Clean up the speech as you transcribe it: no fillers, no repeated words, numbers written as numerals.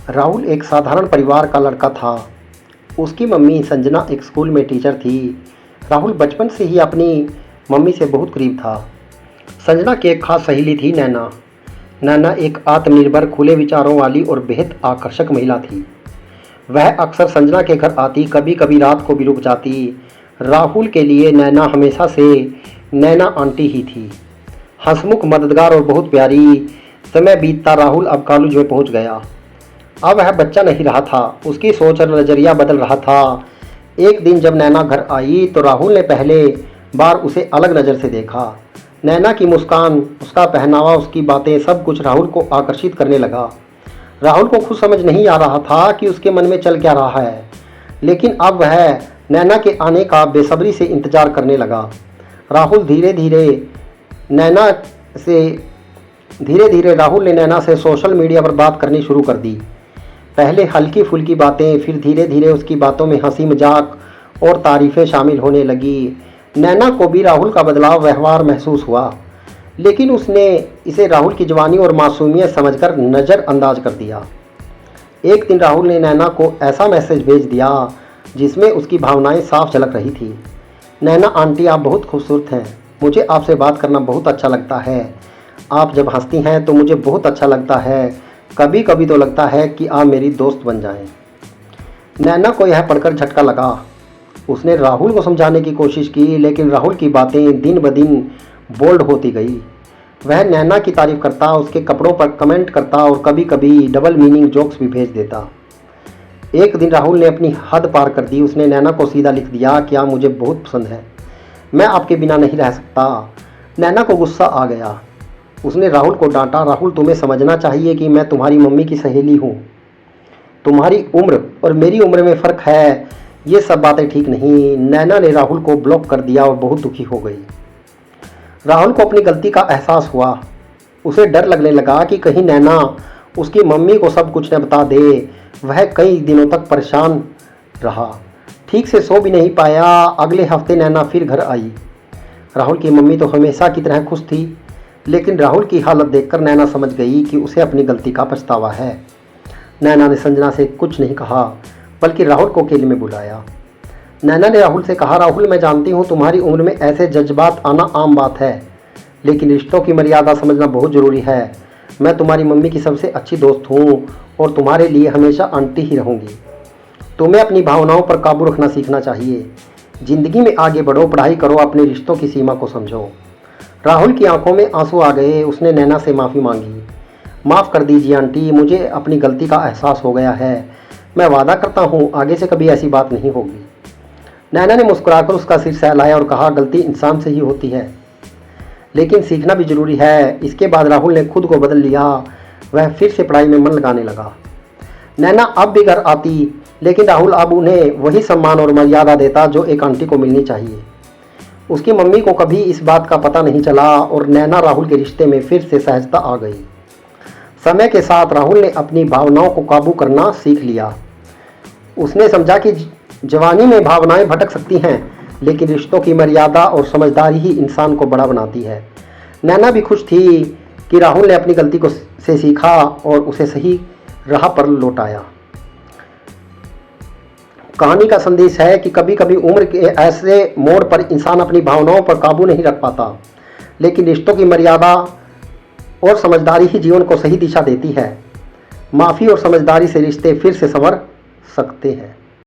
राहुल एक साधारण परिवार का लड़का था। उसकी मम्मी संजना एक स्कूल में टीचर थी। राहुल बचपन से ही अपनी मम्मी से बहुत करीब था। संजना की एक खास सहेली थी नैना। नैना एक आत्मनिर्भर, खुले विचारों वाली और बेहद आकर्षक महिला थी। वह अक्सर संजना के घर आती, कभी कभी रात को भी रुक जाती। राहुल के लिए नैना हमेशा से नैना आंटी ही थी। हंसमुख, मददगार और बहुत प्यारी। समय बीतता, राहुल अब कॉलेज में पहुंच गया। अब वह बच्चा नहीं रहा था, उसकी सोच और नज़रिया बदल रहा था। एक दिन जब नैना घर आई तो राहुल ने पहले बार उसे अलग नज़र से देखा। नैना की मुस्कान, उसका पहनावा, उसकी बातें, सब कुछ राहुल को आकर्षित करने लगा। राहुल को खुद समझ नहीं आ रहा था कि उसके मन में चल क्या रहा है, लेकिन अब वह नैना के आने का बेसब्री से इंतजार करने लगा। राहुल धीरे धीरे राहुल ने नैना से सोशल मीडिया पर बात करनी शुरू कर दी। पहले हल्की फुल्की बातें, फिर धीरे धीरे उसकी बातों में हंसी मजाक और तारीफ़ें शामिल होने लगी। नैना को भी राहुल का बदलाव व्यवहार महसूस हुआ, लेकिन उसने इसे राहुल की जवानी और मासूमियत समझकर नज़रअंदाज कर दिया। एक दिन राहुल ने नैना को ऐसा मैसेज भेज दिया जिसमें उसकी भावनाएं साफ झलक रही थी। नैना आंटी, आप बहुत खूबसूरत हैं। मुझे आपसे बात करना बहुत अच्छा लगता है। आप जब हंसती हैं तो मुझे बहुत अच्छा लगता है। कभी कभी तो लगता है कि आप मेरी दोस्त बन जाएं। नैना को यह पढ़कर झटका लगा। उसने राहुल को समझाने की कोशिश की, लेकिन राहुल की बातें दिन ब दिन बोल्ड होती गई। वह नैना की तारीफ करता, उसके कपड़ों पर कमेंट करता और कभी कभी डबल मीनिंग जोक्स भी भेज देता। एक दिन राहुल ने अपनी हद पार कर दी। उसने नैना को सीधा लिख दिया कि आप मुझे बहुत पसंद है, मैं आपके बिना नहीं रह सकता। नैना को गुस्सा आ गया। उसने राहुल को डांटा, राहुल, तुम्हें समझना चाहिए कि मैं तुम्हारी मम्मी की सहेली हूँ। तुम्हारी उम्र और मेरी उम्र में फ़र्क है। ये सब बातें ठीक नहीं। नैना ने राहुल को ब्लॉक कर दिया और बहुत दुखी हो गई। राहुल को अपनी गलती का एहसास हुआ। उसे डर लगने लगा कि कहीं नैना उसकी मम्मी को सब कुछ न बता दे। वह कई दिनों तक परेशान रहा, ठीक से सो भी नहीं पाया। अगले हफ्ते नैना फिर घर आई। राहुल की मम्मी तो हमेशा की तरह खुश थी, लेकिन राहुल की हालत देखकर नैना समझ गई कि उसे अपनी गलती का पछतावा है। नैना ने संजना से कुछ नहीं कहा, बल्कि राहुल को अकेले में बुलाया। नैना ने राहुल से कहा, राहुल, मैं जानती हूँ तुम्हारी उम्र में ऐसे जज्बात आना आम बात है, लेकिन रिश्तों की मर्यादा समझना बहुत ज़रूरी है। मैं तुम्हारी मम्मी की सबसे अच्छी दोस्त हूँ और तुम्हारे लिए हमेशा आंटी ही रहूँगी। तुम्हें अपनी भावनाओं पर काबू रखना सीखना चाहिए। ज़िंदगी में आगे बढ़ो, पढ़ाई करो, अपने रिश्तों की सीमा को समझो। राहुल की आंखों में आंसू आ गए। उसने नैना से माफ़ी मांगी। माफ़ कर दीजिए आंटी, मुझे अपनी गलती का एहसास हो गया है। मैं वादा करता हूँ आगे से कभी ऐसी बात नहीं होगी। नैना ने मुस्कुराकर उसका सिर सहलाया और कहा, गलती इंसान से ही होती है, लेकिन सीखना भी ज़रूरी है। इसके बाद राहुल ने खुद को बदल लिया। वह फिर से पढ़ाई में मन लगाने लगा। नैना अब भी घर आती, लेकिन राहुल अब उन्हें वही सम्मान और मर्यादा देता जो एक आंटी को मिलनी चाहिए। उसकी मम्मी को कभी इस बात का पता नहीं चला और नैना राहुल के रिश्ते में फिर से सहजता आ गई। समय के साथ राहुल ने अपनी भावनाओं को काबू करना सीख लिया। उसने समझा कि जवानी में भावनाएं भटक सकती हैं, लेकिन रिश्तों की मर्यादा और समझदारी ही इंसान को बड़ा बनाती है। नैना भी खुश थी कि राहुल ने अपनी गलती से सीखा और उसे सही राह पर लौटाया। कहानी का संदेश है कि कभी कभी उम्र के ऐसे मोड़ पर इंसान अपनी भावनाओं पर काबू नहीं रख पाता, लेकिन रिश्तों की मर्यादा और समझदारी ही जीवन को सही दिशा देती है। माफ़ी और समझदारी से रिश्ते फिर से संवर सकते हैं।